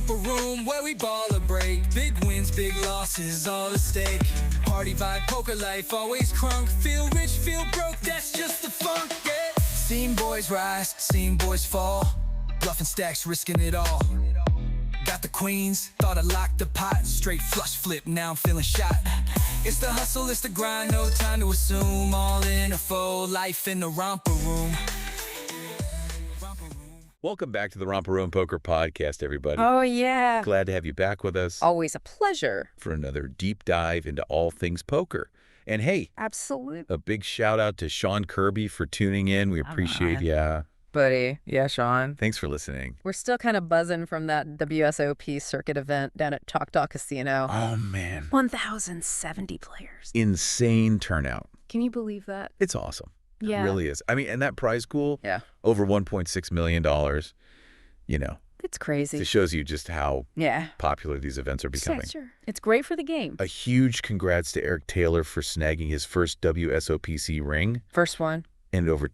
romper room where we ball a break. Big wins, big losses, all at stake. Party vibe, poker life, always crunk. Feel rich, feel broke, that's just the funk, yeah. Seen boys rise, seen boys fall. Bluffing stacks, risking it all. Got the queens, thought I locked the pot. Straight flush flip, now I'm feeling shot. It's the hustle, it's the grind, no time to assume. All in a full life in the romper room. Welcome back to the Romper Room Poker Podcast, everybody. Oh, yeah. Glad to have you back with us Always a pleasure. for another deep dive into all things poker. And hey, Absolutely. a big shout out to Sean Kirby for tuning in. We appreciate ya. Buddy. Yeah, Sean. Thanks for listening. We're still kind of buzzing from that WSOP circuit event down at Choctaw Casino. Oh, man. 1,070 players. Insane turnout. Can you believe that? It's awesome. Yeah. It really is. I mean, and that prize pool, Yeah. over $1.6 million, you know, It's crazy. it shows you just how Yeah. popular these events are becoming. Sure. It's great for the game. A huge congrats to Eric Taylor for snagging his first WSOPC ring First one. and over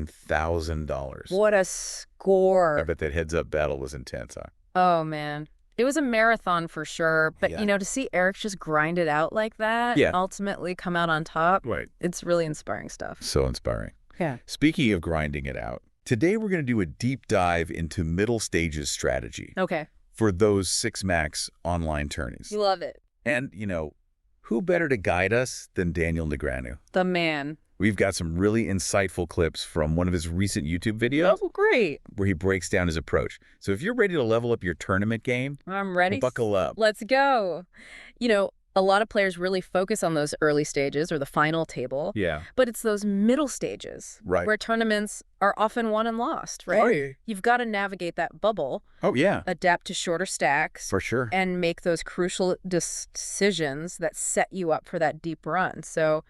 $259,000. What a I score. bet that heads-up battle was intense, huh? Oh, man. It was a marathon for sure. But, Yeah. you know, to see Eric just grind it out like that, Yeah. ultimately come out on top, Right. it's really inspiring stuff. So inspiring. Yeah. Speaking of grinding it out, today we're going to do a deep dive into middle stages strategy Okay. for those 6-max online tourneys. You love it. And, you know, who better to guide us than Daniel Negreanu? The man. We've got some really insightful clips from one of his recent YouTube videos Oh, great. where he breaks down his approach. So if you're ready to level up your tournament game, I'm ready. buckle up. Let's go. You know, a lot of players really focus on those early stages or the final table, Yeah. but it's those middle stages Right. where tournaments are often won and lost, right? Oh, yeah. You've got to navigate that bubble, Oh, yeah. adapt to shorter stacks, For sure. and make those crucial decisions that set you up for that deep run. So,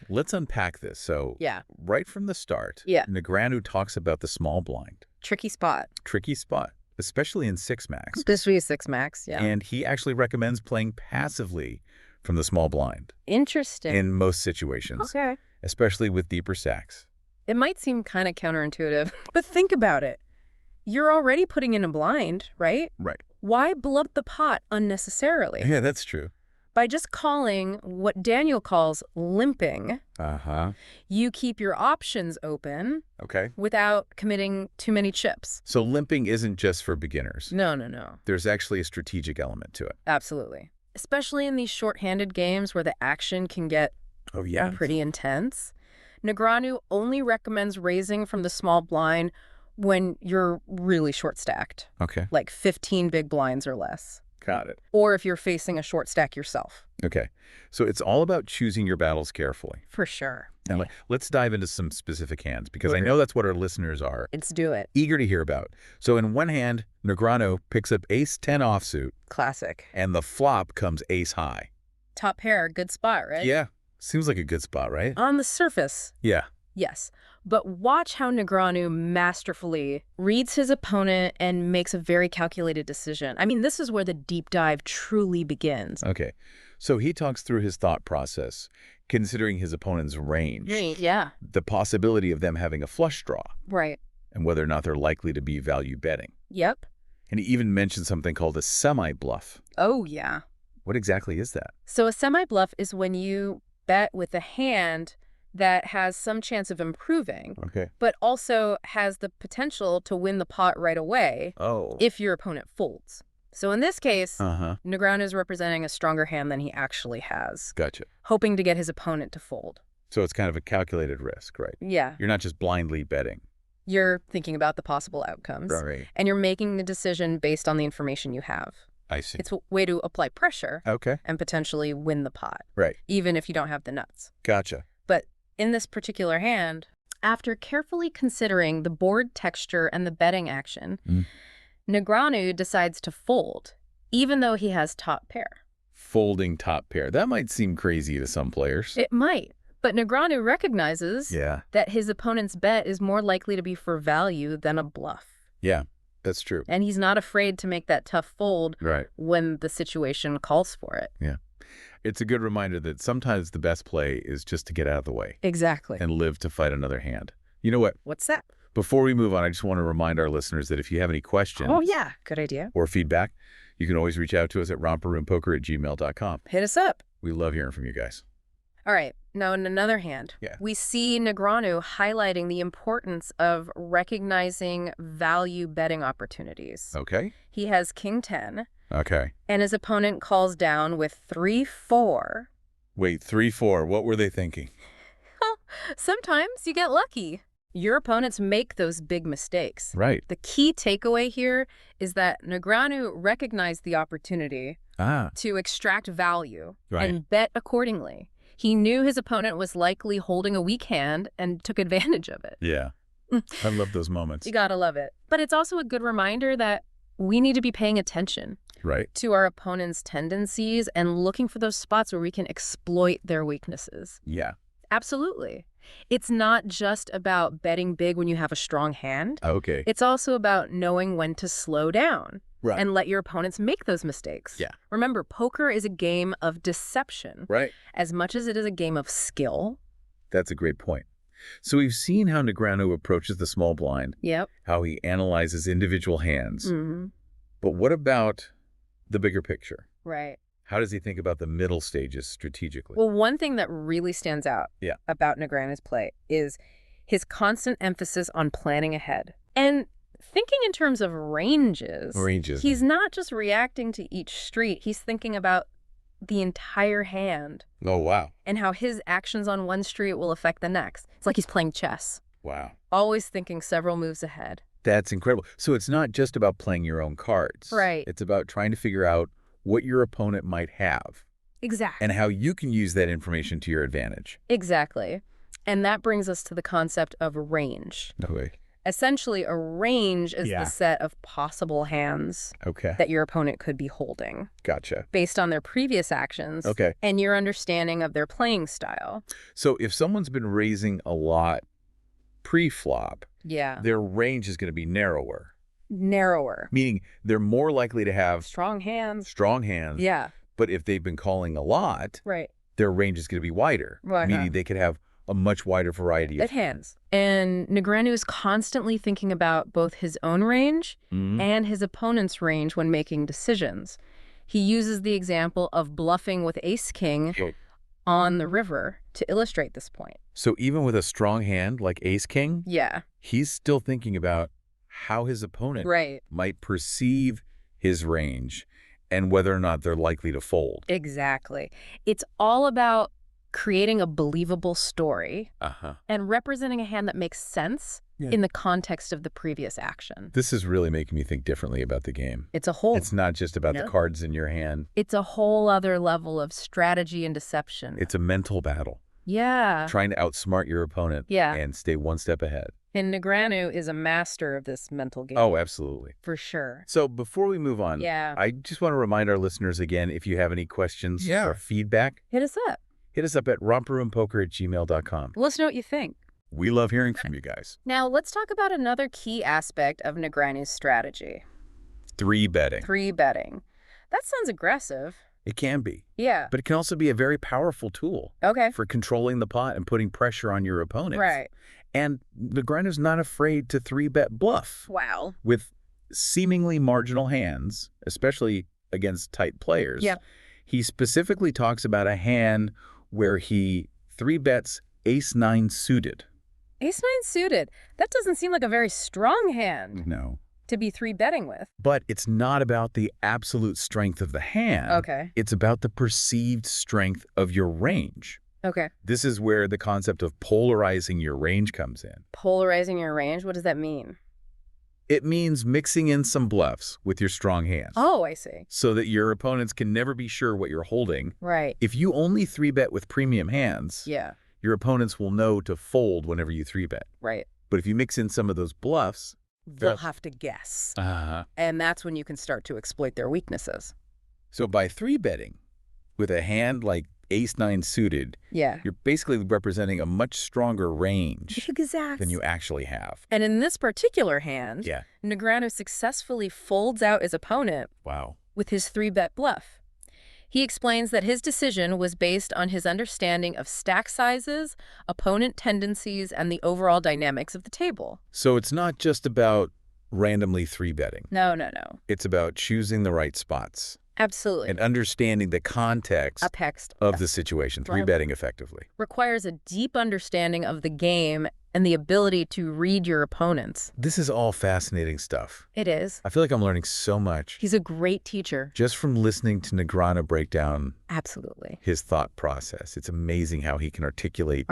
Let's unpack this. So, yeah, right from the start, Yeah. Negreanu talks about the small blind. tricky spot. Tricky spot, especially in 6-max. Especially 6-max, yeah. And he actually recommends playing passively from the small blind Interesting. in most situations, Okay. especially with deeper stacks. It might seem kind of counterintuitive, but think about it. You're already putting in a blind, right? Right. Why blood the pot unnecessarily? Yeah, that's true. By just calling what Daniel calls limping, Uh-huh. you keep your options open Okay. without committing too many chips. So limping isn't just for beginners. No, no, no. There's actually a strategic element to it. Absolutely. Especially in these short-handed games where the action can get Oh, yeah. pretty intense. Negreanu only recommends raising from the small blind when you're really short-stacked, Okay. like 15 big blinds or less. Got it. Or if you're facing a short stack yourself. Okay. So it's all about choosing your battles carefully. For sure. Now, let's dive into some specific hands because I Okay. know that's what our listeners are Let's do it. eager to hear about. So in one hand, Negreanu picks up ace-10 offsuit, Classic. and the flop comes ace-high. Top pair, good spot, right? Yeah. Seems like a good spot, right? On the surface, Yeah. yes. But watch how Negreanu masterfully reads his opponent and makes a very calculated decision. I mean, this is where the deep dive truly begins. Okay. So he talks through his thought process, considering his opponent's range, Yeah, the possibility of them having a flush draw, right. and whether or not they're likely to be value betting. Yep. And he even mentioned something called a semi-bluff. Oh, yeah. What exactly is that? So a semi-bluff is when you bet with a hand that has some chance of improving, Okay. but also has the potential to win the pot right away Oh. if your opponent folds. So in this case, Uh-huh. Negreanu is representing a stronger hand than he actually has, Gotcha. hoping to get his opponent to fold. So it's kind of a calculated risk, right? Yeah, You're not just blindly betting. you're thinking about the possible outcomes, Right. and you're making the decision based on the information you have. I see. It's a way to apply pressure Okay. and potentially win the pot, Right. even if you don't have the nuts. Gotcha. But in this particular hand, after carefully considering the board texture and the betting action, Negreanu decides to fold, even though he has top pair. Folding top pair. That might seem crazy to some players. It might, but Negreanu recognizes Yeah. that his opponent's bet is more likely to be for value than a bluff. Yeah, that's true. And he's not afraid to make that tough fold Right. when the situation calls for it. Yeah. It's a good reminder that sometimes the best play is just to get out of the way Exactly. and live to fight another hand. You know what? What's that? Before we move on, I just want to remind our listeners that if you have any questions Oh, yeah. Good idea. or feedback, you can always reach out to us at romperroompoker@gmail.com. Hit us up. We love hearing from you guys. All right. Now, in another hand, we see Negreanu highlighting the importance of recognizing value betting opportunities. Okay. He has King 10, Okay. and his opponent calls down with 3-4. Wait, 3-4. What were they thinking? Sometimes you get lucky. Your opponents make those big mistakes. Right. The key takeaway here is that Negreanu recognized the opportunity to extract value and bet accordingly. He knew his opponent was likely holding a weak hand and took advantage of it. Yeah. I love those moments. You gotta love it. But it's also a good reminder that we need to be paying attention to our opponent's tendencies and looking for those spots where we can exploit their weaknesses. Yeah. Absolutely. It's not just about betting big when you have a strong hand. Okay. It's also about knowing when to slow down and let your opponents make those mistakes. Yeah. Remember, poker is a game of deception as much as it is a game of skill. That's a great point. So we've seen how Negreanu approaches the small blind, how he analyzes individual hands. But what about the bigger picture? Right. How does he think about the middle stages strategically? Well, one thing that really stands out about Negreanu's play is his constant emphasis on planning ahead. And thinking in terms of ranges. He's not just reacting to each street. He's thinking about the entire hand. Oh, wow. And how his actions on one street will affect the next. It's like he's playing chess. Wow. Always thinking several moves ahead. That's incredible. So it's not just about playing your own cards. Right. It's about trying to figure out what your opponent might have. Exactly. And how you can use that information to your advantage. Exactly. And that brings us to the concept of range. Okay. Essentially, a range is the set of possible hands that your opponent could be holding. Gotcha. Based on their previous actions and your understanding of their playing style. So if someone's been raising a lot pre-flop, their range is going to be narrower. Narrower. Meaning they're more likely to have strong hands. Yeah. But if they've been calling a lot, their range is going to be wider. Meaning they could have a much wider variety of hands. And Negreanu is constantly thinking about both his own range and his opponent's range when making decisions. He uses the example of bluffing with ace-king on the river to illustrate this point. So even with a strong hand like ace-king, he's still thinking about how his opponent might perceive his range and whether or not they're likely to fold. Exactly. It's all about creating a believable story and representing a hand that makes sense in the context of the previous action. This is really making me think differently about the game. It's not just about the cards in your hand. It's a whole other level of strategy and deception. It's a mental battle. Yeah. Trying to outsmart your opponent and stay one step ahead. And Negreanu is a master of this mental game. Oh, absolutely. For sure. So before we move on, I just want to remind our listeners again, if you have any questions or feedback, hit us up. Hit us up at romperroompoker@gmail.com. Let us know what you think. We love hearing from you guys. Now, let's talk about another key aspect of Negreanu's strategy. 3-betting. 3-betting. That sounds aggressive. It can be. Yeah. But it can also be a very powerful tool for controlling the pot and putting pressure on your opponents. Right. And Negreanu's not afraid to 3-bet bluff. Wow. With seemingly marginal hands, especially against tight players. Yeah. He specifically talks about a hand where he 3-bets ace-9 suited. Ace-9 suited. That doesn't seem like a very strong hand. No. To be 3-betting with. But it's not about the absolute strength of the hand. Okay. It's about the perceived strength of your range. Okay. This is where the concept of polarizing your range comes in. Polarizing your range? What does that mean? It means mixing in some bluffs with your strong hands. Oh, I see. So that your opponents can never be sure what you're holding. Right. If you only 3-bet with premium hands, your opponents will know to fold whenever you 3-bet. Right. But if you mix in some of those bluffs, they'll have to guess. And that's when you can start to exploit their weaknesses. So by 3-betting with a hand like ace-9 suited, you're basically representing a much stronger range than you actually have. And in this particular hand, Negreanu successfully folds out his opponent with his 3-bet bluff. He explains that his decision was based on his understanding of stack sizes, opponent tendencies, and the overall dynamics of the table. So it's not just about randomly 3-betting. No. It's about choosing the right spots. Absolutely. And understanding the context of the situation, 3-betting effectively. Requires a deep understanding of the game and the ability to read your opponents. This is all fascinating stuff. It is. I feel like I'm learning so much. He's a great teacher. Just from listening to Negreanu break down his thought process. It's amazing how he can articulate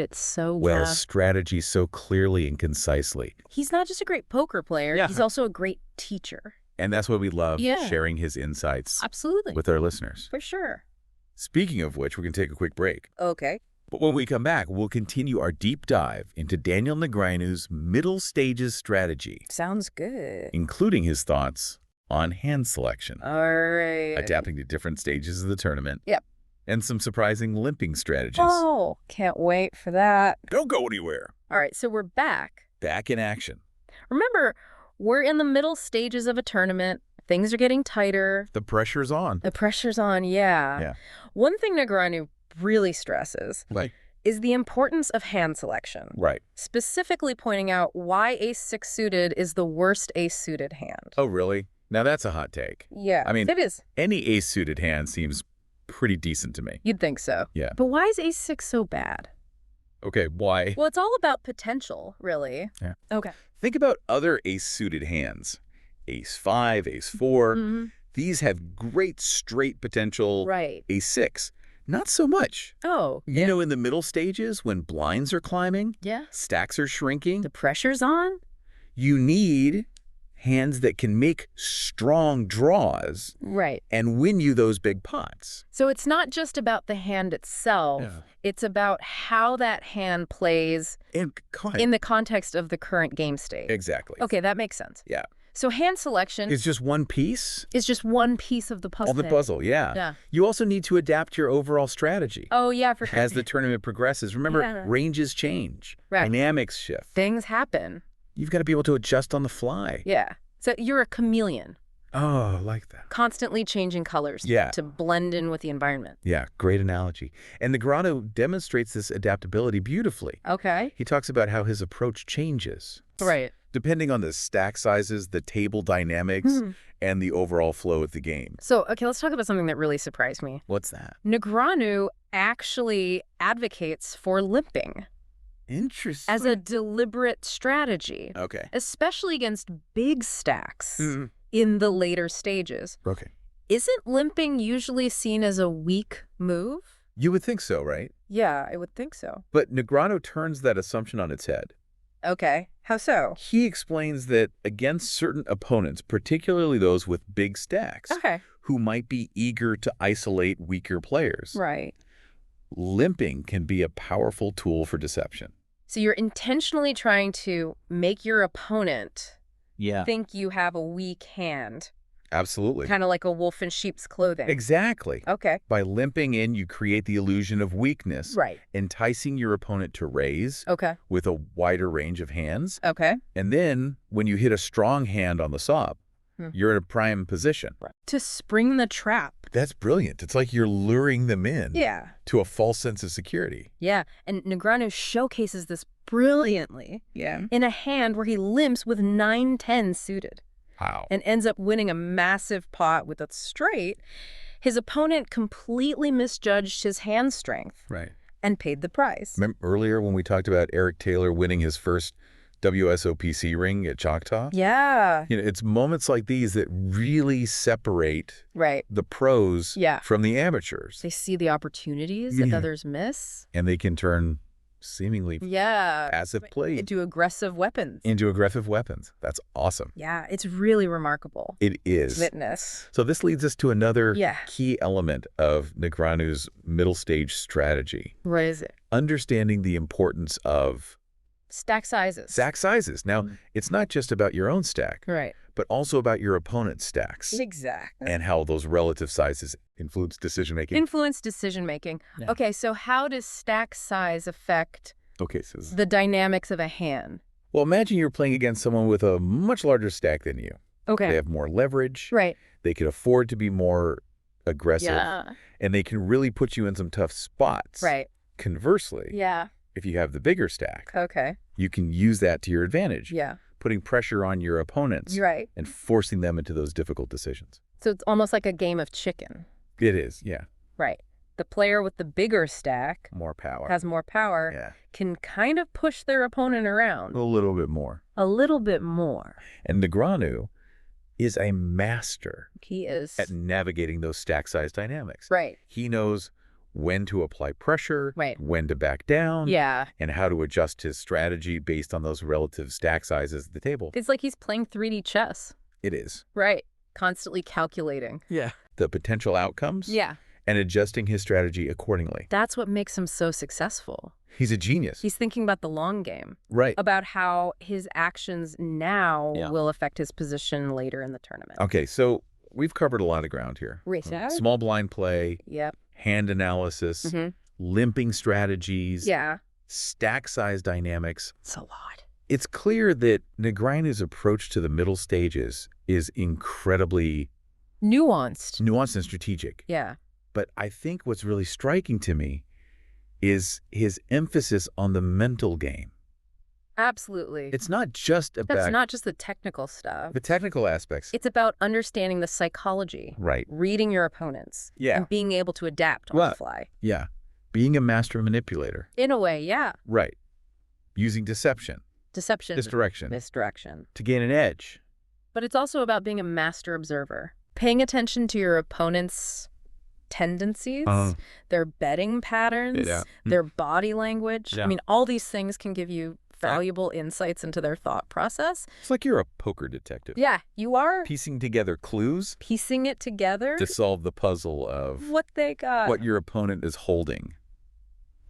it so well. Strategy so clearly and concisely. He's not just a great poker player, he's also a great teacher. And that's what we love, sharing his insights with our listeners. For sure. Speaking of which, we're going to take a quick break. Okay. But when we come back, we'll continue our deep dive into Daniel Negreanu's middle stages strategy. Sounds good. Including his thoughts on hand selection. All right. Adapting to different stages of the tournament. Yep. And some surprising limping strategies. Oh, can't wait for that. Don't go anywhere. All right, so we're back. Back in action. Remember, we're in the middle stages of a tournament. Things are getting tighter. The pressure's on. The pressure's on, yeah. One thing Negreanu really stresses is the importance of hand selection. Right. Specifically pointing out why ace-6 suited is the worst ace-suited hand. Oh, really? Now that's a hot take. Yeah, I mean, it is. Any ace-suited hand seems pretty decent to me. You'd think so. Yeah. But why is ace-6 so bad? Okay, why? Well, it's all about potential, really. Yeah. Okay. Think about other ace-suited hands. Ace-5, ace-4. Mm-hmm. These have great straight potential. Right. Ace-6, not so much. Oh. You know, in the middle stages, when blinds are climbing, stacks are shrinking, the pressure's on, you need hands that can make strong draws and win you those big pots. So it's not just about the hand itself. It's about how that hand plays in the context of the current game state. Exactly. Okay, that makes sense. Yeah. So hand selection is just one piece? Is just one piece of the puzzle. Of the puzzle, yeah. You also need to adapt your overall strategy. Oh, yeah, for sure. As the tournament progresses. Remember, ranges change. Dynamics shift. Things happen. You've got to be able to adjust on the fly. Yeah. So you're a chameleon. Oh, I like that. Constantly changing colors to blend in with the environment. Yeah, great analogy. And Negreanu demonstrates this adaptability beautifully. Okay. He talks about how his approach changes. Right. Depending on the stack sizes, the table dynamics, and the overall flow of the game. So, okay, let's talk about something that really surprised me. What's that? Negreanu actually advocates for limping. Interesting. As a deliberate strategy. Okay. Especially against big stacks in the later stages. Okay. Isn't limping usually seen as a weak move? You would think so, right? Yeah, I would think so. But Negreanu turns that assumption on its head. Okay. How so? He explains that against certain opponents, particularly those with big stacks, who might be eager to isolate weaker players, limping can be a powerful tool for deception. So you're intentionally trying to make your opponent think you have a weak hand. Absolutely. Kind of like a wolf in sheep's clothing. Exactly. Okay. By limping in, you create the illusion of weakness. Right. Enticing your opponent to raise. Okay. With a wider range of hands. Okay. And then, when you hit a strong hand on the SOP, you're in a prime position. Right. To spring the trap. That's brilliant. It's like you're luring them in. Yeah. To a false sense of security. Yeah. And Negreanu showcases this brilliantly. Yeah. In a hand where he limps with 9-10 suited. Wow. And ends up winning a massive pot with a straight. His opponent completely misjudged his hand strength. Right. And paid the price. Remember earlier when we talked about Eric Taylor winning his first WSOP ring at Choctaw? Yeah. You know, it's moments like these that really separate the pros from the amateurs. They see the opportunities that others miss. And they can turn seemingly passive play into aggressive weapons. That's awesome. Yeah, it's really remarkable. It is. Witness. So this leads us to another key element of Negreanu's middle stage strategy. What is it? Understanding the importance of stack sizes. Stack sizes. Now, it's not just about your own stack. Right. But also about your opponent's stacks. Exactly. And how those relative sizes influence decision-making. Yeah. Okay, so how does stack size affect the dynamics of a hand? Well, imagine you're playing against someone with a much larger stack than you. Okay. They have more leverage. Right. They can afford to be more aggressive. Yeah. And they can really put you in some tough spots. Right. Conversely, if you have the bigger stack, you can use that to your advantage. Yeah. Putting pressure on your opponents. Right. And forcing them into those difficult decisions. So it's almost like a game of chicken. It is, yeah. Right. The player with the bigger stack has more power, can kind of push their opponent around. A little bit more. A little bit more. And Negreanu is a master. He is. At navigating those stack size dynamics. Right. He knows when to apply pressure, when to back down, and how to adjust his strategy based on those relative stack sizes at the table. It's like he's playing 3D chess. It is. Right. Constantly calculating. Yeah. The potential outcomes. Yeah. And adjusting his strategy accordingly. That's what makes him so successful. He's a genius. He's thinking about the long game. Right. About how his actions now will affect his position later in the tournament. Okay, so we've covered a lot of ground here. Small blind play. Yep. Hand analysis. Limping strategies. Yeah. Stack size dynamics. It's a lot. It's clear that Negreanu's approach to the middle stages is incredibly nuanced and strategic. Yeah. But I think what's really striking to me is his emphasis on the mental game. Absolutely. It's not just about... That's not just the technical stuff. The technical aspects. It's about understanding the psychology. Right. Reading your opponents. Yeah. And being able to adapt on the fly. Yeah. Being a master manipulator. In a way, yeah. Right. Using deception. Misdirection. To gain an edge. But it's also about being a master observer. Paying attention to your opponent's tendencies, their betting patterns, their body language. I mean, all these things can give you valuable insights into their thought process. It's like you're a poker detective. Yeah, you are. Piecing together clues. Piecing it together. To solve the puzzle of what they got. What your opponent is holding.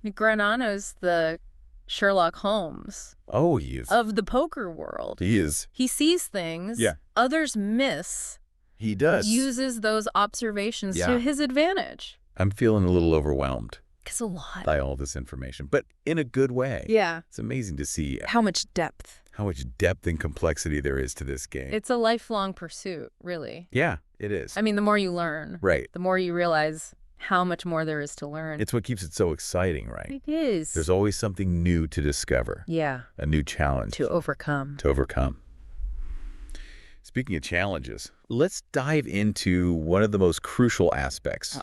Negreanu's the Sherlock Holmes. Oh, he is. Of the poker world. He is. He sees things others miss. He does. Uses those observations to his advantage. I'm feeling a little overwhelmed. It's a lot. By all this information, but in a good way. Yeah. It's amazing to see how much depth. How much depth and complexity there is to this game. It's a lifelong pursuit, really. Yeah, it is. I mean, the more you learn, the more you realize how much more there is to learn. It's what keeps it so exciting, right? It is. There's always something new to discover. Yeah. A new challenge. To overcome. Speaking of challenges, let's dive into one of the most crucial aspects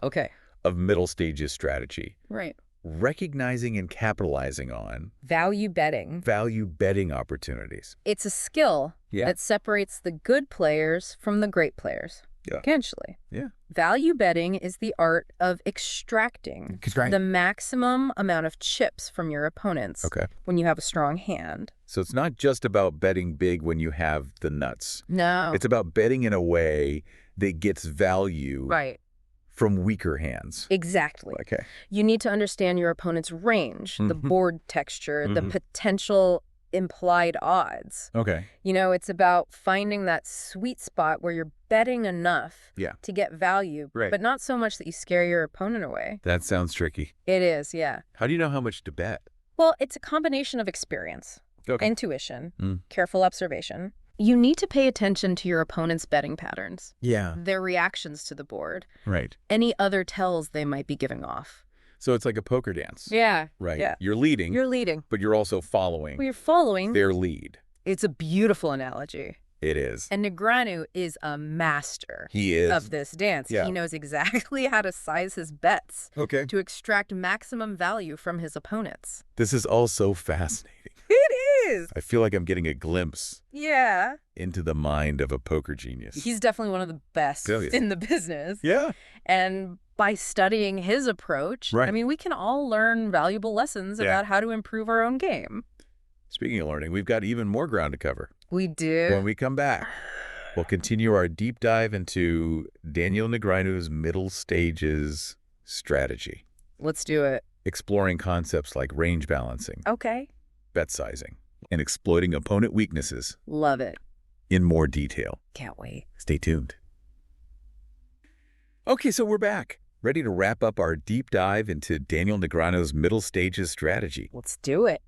of middle stages strategy. Right. Recognizing and capitalizing on value betting opportunities. It's a skill that separates the good players from the great players. Potentially. Yeah. Value betting is the art of extracting the maximum amount of chips from your opponents when you have a strong hand. So it's not just about betting big when you have the nuts. No. It's about betting in a way that gets value from weaker hands. Exactly. Okay. You need to understand your opponent's range, the board texture, the potential implied odds. Okay. You know, it's about finding that sweet spot where you're betting enough to get value, but not so much that you scare your opponent away. That sounds tricky. It is, yeah. How do you know how much to bet? Well, it's a combination of experience, intuition, careful observation. You need to pay attention to your opponent's betting patterns. Yeah. Their reactions to the board. Right. Any other tells they might be giving off. So it's like a poker dance. Yeah. Right. Yeah. You're leading. You're leading. But you're also following. Well, you're following their lead. It's a beautiful analogy. It is. And Negreanu is a master of this dance. Yeah. He knows exactly how to size his bets to extract maximum value from his opponents. This is all so fascinating. It is. I feel like I'm getting a glimpse into the mind of a poker genius. He's definitely one of the best in the business. Yeah. And by studying his approach, I mean, we can all learn valuable lessons about how to improve our own game. Speaking of learning, we've got even more ground to cover. We do. When we come back, we'll continue our deep dive into Daniel Negreanu's middle stages strategy. Let's do it. Exploring concepts like range balancing. Bet sizing. And exploiting opponent weaknesses. Love it. In more detail. Can't wait. Stay tuned. Okay, so we're back. Ready to wrap up our deep dive into Daniel Negreanu's middle stages strategy. Let's do it.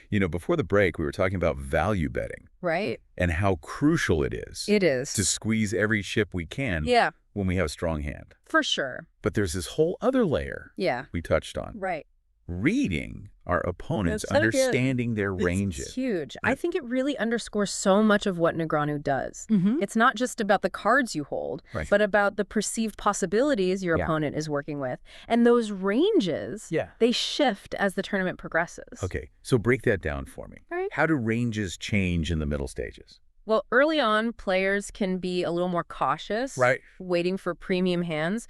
You know, before the break, we were talking about value betting. Right. And how crucial it is. It is. To squeeze every chip we can. Yeah. when we have a strong hand. For sure. But there's this whole other layer we touched on. Right. Reading our opponents, understanding their ranges. It's huge. I think it really underscores so much of what Negreanu does. It's not just about the cards you hold, but about the perceived possibilities your opponent is working with. And those ranges, they shift as the tournament progresses. Okay, so break that down for me. Right. How do ranges change in the middle stages? Well, early on, players can be a little more cautious, waiting for premium hands.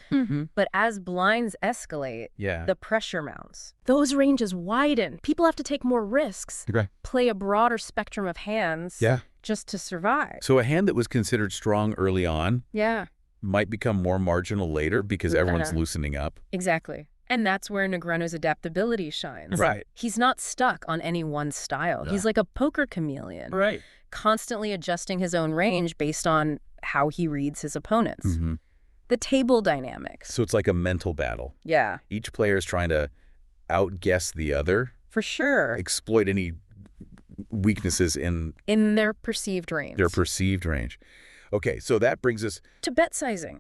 But as blinds escalate, the pressure mounts. Those ranges widen. People have to take more risks, play a broader spectrum of hands just to survive. So a hand that was considered strong early on might become more marginal later because everyone's loosening up. Exactly. And that's where Negreanu's adaptability shines. Right. He's not stuck on any one style. He's like a poker chameleon. Right. Constantly adjusting his own range based on how he reads his opponents. The table dynamics. So it's like a mental battle. Yeah. Each player is trying to outguess the other. For sure. Exploit any weaknesses in their perceived range. Okay, so that brings us to bet sizing.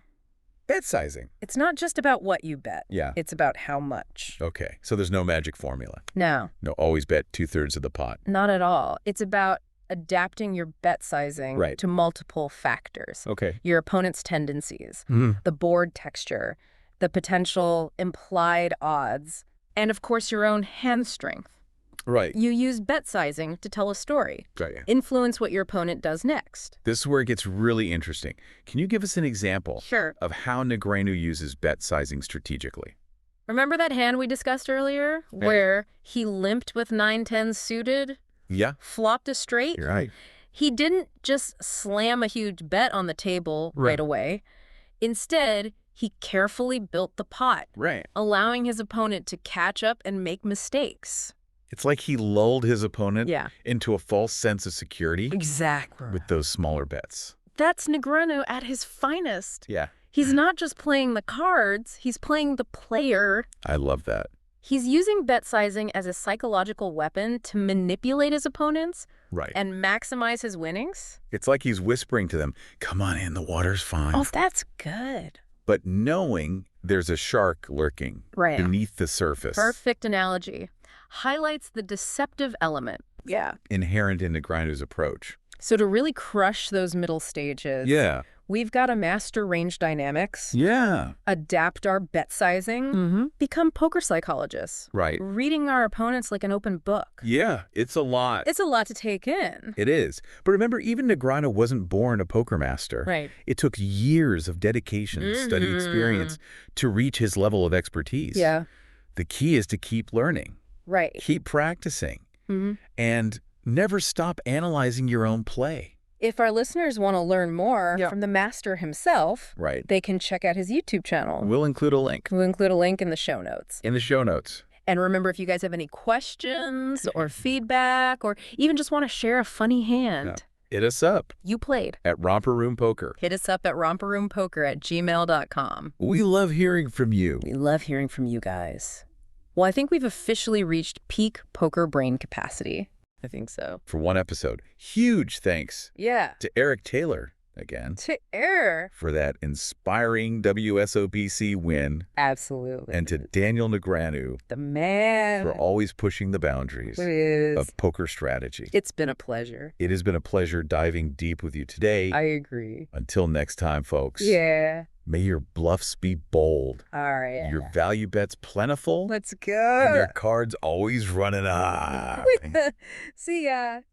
Bet sizing. It's not just about what you bet. Yeah. It's about how much. Okay, so there's no magic formula. No. No, always bet 2/3 of the pot. Not at all. It's about adapting your bet sizing to multiple factors. Okay. Your opponent's tendencies, the board texture, the potential implied odds, and of course your own hand strength. Right. You use bet sizing to tell a story. Influence what your opponent does next. This is where it gets really interesting. Can you give us an example of how Negreanu uses bet sizing strategically? Remember that hand we discussed earlier where he limped with 9-10 suited? Yeah. Flopped a straight? You're right. He didn't just slam a huge bet on the table right away. Instead, he carefully built the pot, allowing his opponent to catch up and make mistakes. It's like he lulled his opponent into a false sense of security. Exactly. With those smaller bets. That's Negreanu at his finest. Yeah. He's not just playing the cards, he's playing the player. I love that. He's using bet sizing as a psychological weapon to manipulate his opponents and maximize his winnings. It's like he's whispering to them, come on in, the water's fine. Oh, that's good. But knowing there's a shark lurking beneath the surface. Perfect analogy. Highlights the deceptive element. Inherent in Negreanu's approach. So to really crush those middle stages, we've got to master range dynamics, adapt our bet sizing, become poker psychologists. Reading our opponents like an open book. Yeah, it's a lot. It's a lot to take in. It is. But remember, even Negreanu wasn't born a poker master. It took years of dedication, study experience to reach his level of expertise. The key is to keep learning. Keep practicing. And never stop analyzing your own play. If our listeners want to learn more from the master himself, they can check out his YouTube channel. We'll include a link. We'll include a link in the show notes. And remember, if you guys have any questions or feedback or even just want to share a funny hand, hit us up. You played. At Romper Room Poker. Hit us up at romperroompoker@gmail.com. We love hearing from you. We love hearing from you guys. Well, I think we've officially reached peak poker brain capacity. I think so. For one episode. Huge thanks to Eric Taylor again. For that inspiring WSOPC win. Absolutely. And to Daniel Negreanu. The man. For always pushing the boundaries of poker strategy. It's been a pleasure. It has been a pleasure diving deep with you today. I agree. Until next time, folks. May your bluffs be bold. All right. Your value bets plentiful. Let's go. And your cards always running high. See ya.